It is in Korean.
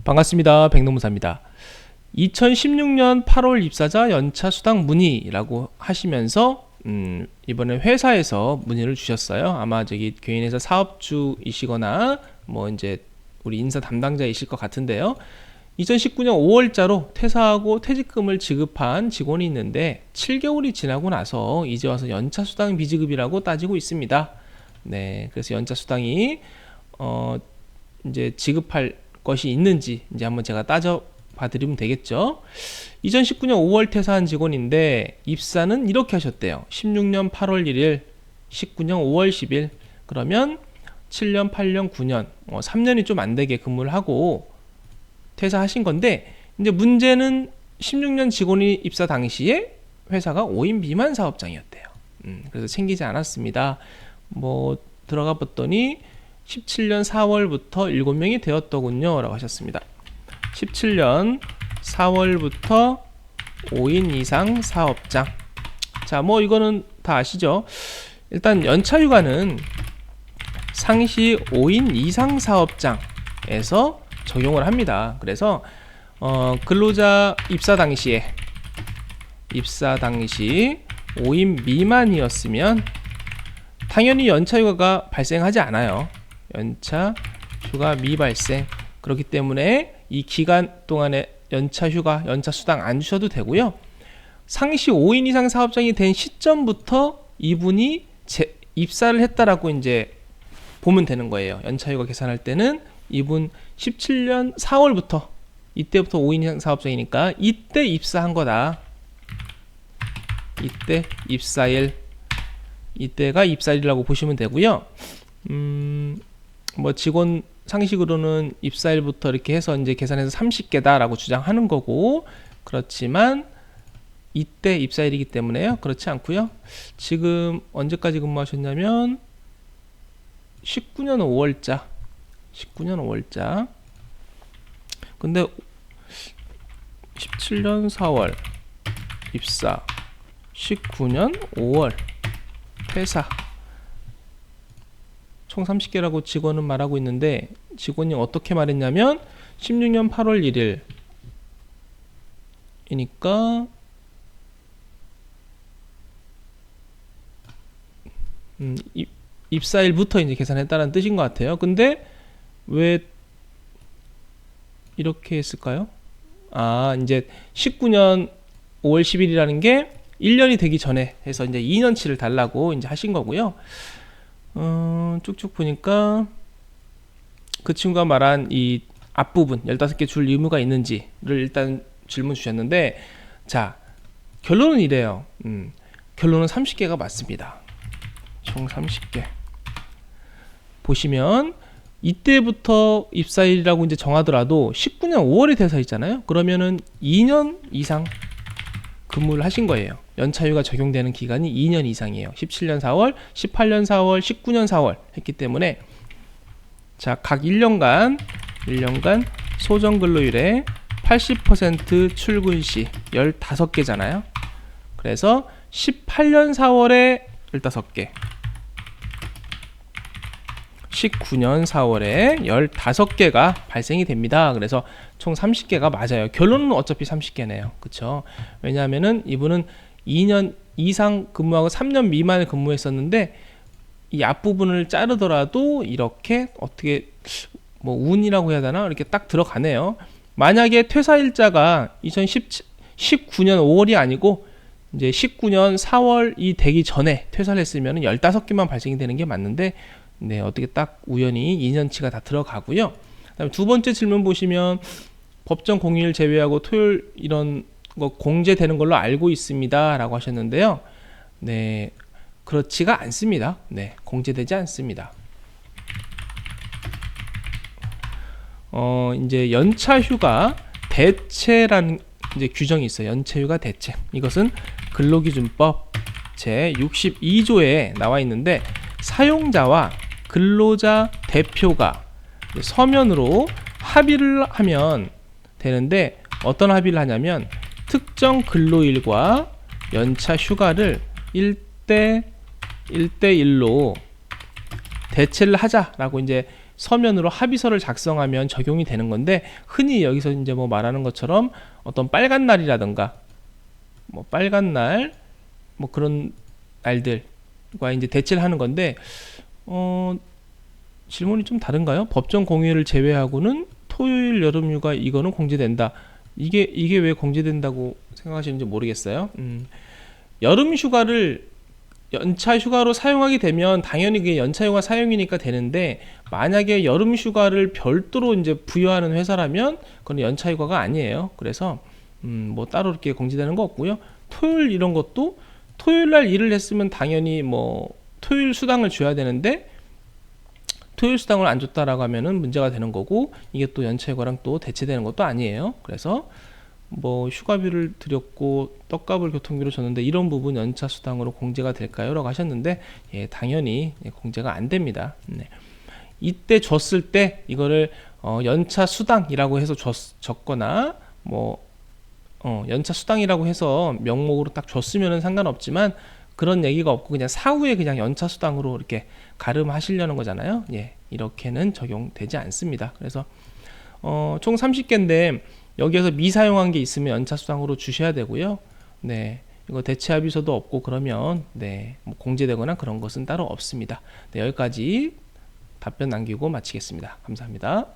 반갑습니다. 백노무사입니다. 2016년 8월 입사자 연차 수당 문의라고 하시면서 이번에 회사에서 문의를 주셨어요. 아마 저기 개인회사 사업주이시거나 뭐 이제 우리 인사 담당자이실 것 같은데요. 2019년 5월자로 퇴사하고 퇴직금을 지급한 직원이 있는데 7개월이 지나고 나서 이제 와서 연차 수당 비지급이라고 따지고 있습니다. 네, 그래서 연차 수당이 이제 지급할 것이 있는지 이제 한번 제가 따져 봐드리면 되겠죠. 2019년 5월 퇴사한 직원인데 입사는 이렇게 하셨대요. 16년 8월 1일, 19년 5월 10일. 그러면 7년, 8년, 9년, 3년이 좀 안 되게 근무를 하고 퇴사하신 건데, 이제 문제는 16년 직원이 입사 당시에 회사가 5인 미만 사업장이었대요. 그래서 챙기지 않았습니다. 뭐 들어가 봤더니 17년 4월부터 7명이 되었더군요 라고 하셨습니다. 17년 4월부터 5인 이상 사업장. 자, 뭐 이거는 다 아시죠? 일단 연차휴가는 상시 5인 이상 사업장에서 적용을 합니다. 그래서 근로자 입사 당시 5인 미만이었으면 당연히 연차휴가가 발생하지 않아요. 연차휴가 미발생. 그렇기 때문에 이 기간 동안에 연차휴가, 연차수당 안 주셔도 되고요. 상시 5인 이상 사업장이 된 시점부터 이분이 입사를 했다라고 이제 보면 되는 거예요. 연차휴가 계산할 때는 이분 17년 4월부터 이때부터 5인 이상 사업장이니까 이때 입사한 거다. 이때 입사일, 이때가 입사일이라고 보시면 되고요. 뭐 직원 상식으로는 입사일부터 이렇게 해서 이제 계산해서 30개다라고 주장하는 거고, 그렇지만 이때 입사일이기 때문에요. 그렇지 않고요. 지금 언제까지 근무하셨냐면 19년 5월자. 근데 17년 4월 입사, 19년 5월 퇴사. 총 30개라고 직원은 말하고 있는데 직원이 어떻게 말했냐면 16년 8월 1일 이니까 입사일부터 이제 계산했다는 뜻인 것 같아요. 근데 왜 이렇게 했을까요? 아, 이제 19년 5월 10일이라는 게 1년이 되기 전에 해서 이제 2년치를 달라고 이제 하신 거고요. 쭉쭉 보니까 그 친구가 말한 이 앞부분 15개 줄 의무가 있는지를 일단 질문 주셨는데, 자, 결론은 이래요. 결론은 30개가 맞습니다. 총 30개. 보시면 이때부터 입사일이라고 이제 정하더라도 19년 5월에 퇴사 있잖아요. 그러면은 2년 이상 근무를 하신 거예요. 연차휴가 적용되는 기간이 2년 이상이에요. 17년 4월, 18년 4월, 19년 4월 했기 때문에, 자, 각 1년간 소정 근로일의 80% 출근 시 15개잖아요. 그래서 18년 4월에 15개, 19년 4월에 15개가 발생이 됩니다. 그래서 총 30개가 맞아요. 결론은 어차피 30개네요. 그쵸? 왜냐하면은 이분은 2년 이상 근무하고 3년 미만을 근무했었는데 이 앞부분을 자르더라도 이렇게 어떻게 뭐 운이라고 해야 되나? 이렇게 딱 들어가네요. 만약에 퇴사일자가 2019년 5월이 아니고 이제 19년 4월이 되기 전에 퇴사를 했으면 15개만 발생이 되는 게 맞는데, 네, 어떻게 딱 우연히 2년치가 다 들어가고요. 그다음에 두 번째 질문 보시면 법정 공휴일 제외하고 토요일 이런 거 공제되는 걸로 알고 있습니다 라고 하셨는데요. 네, 그렇지가 않습니다. 네, 공제되지 않습니다. 이제 연차휴가 대체라는 이제 규정이 있어요. 연차휴가 대체. 이것은 근로기준법 제 62조에 나와 있는데, 사용자와 근로자 대표가 서면으로 합의를 하면 되는데, 어떤 합의를 하냐면 특정 근로일과 연차 휴가를 1대1로 대체를 하자라고 이제 서면으로 합의서를 작성하면 적용이 되는 건데, 흔히 여기서 이제 뭐 말하는 것처럼 어떤 빨간 날이라든가 뭐 빨간 날 뭐 그런 날들과 이제 대체를 하는 건데, 질문이 좀 다른가요? 법정 공휴일을 제외하고는 토요일 여름휴가 이거는 공제된다. 이게 왜 공제된다고 생각하시는지 모르겠어요. 여름휴가를 연차휴가로 사용하게 되면 당연히 그게 연차휴가 사용이니까 되는데, 만약에 여름휴가를 별도로 이제 부여하는 회사라면 그건 연차휴가가 아니에요. 그래서 뭐 따로 이렇게 공제되는 거 없고요. 토요일 이런 것도 토요일 날 일을 했으면 당연히 뭐 토요일 수당을 줘야 되는데, 토요일 수당을 안 줬다라고 하면은 문제가 되는 거고, 이게 또 연차휴가랑 또 대체되는 것도 아니에요. 그래서 뭐 휴가비를 드렸고 떡값을 교통비로 줬는데 이런 부분 연차 수당으로 공제가 될까요? 라고 하셨는데, 예, 당연히 공제가 안 됩니다. 네. 이때 줬을 때 이거를 연차 수당이라고 해서 줬거나 뭐 연차 수당이라고 해서 명목으로 딱 줬으면은 상관없지만, 그런 얘기가 없고 그냥 사후에 그냥 연차 수당으로 이렇게 가름하시려는 거잖아요. 예, 이렇게는 적용되지 않습니다. 그래서 총 30개인데 여기에서 미사용한 게 있으면 연차 수당으로 주셔야 되고요. 네, 이거 대체 합의서도 없고 그러면 네, 뭐 공제되거나 그런 것은 따로 없습니다. 네, 여기까지 답변 남기고 마치겠습니다. 감사합니다.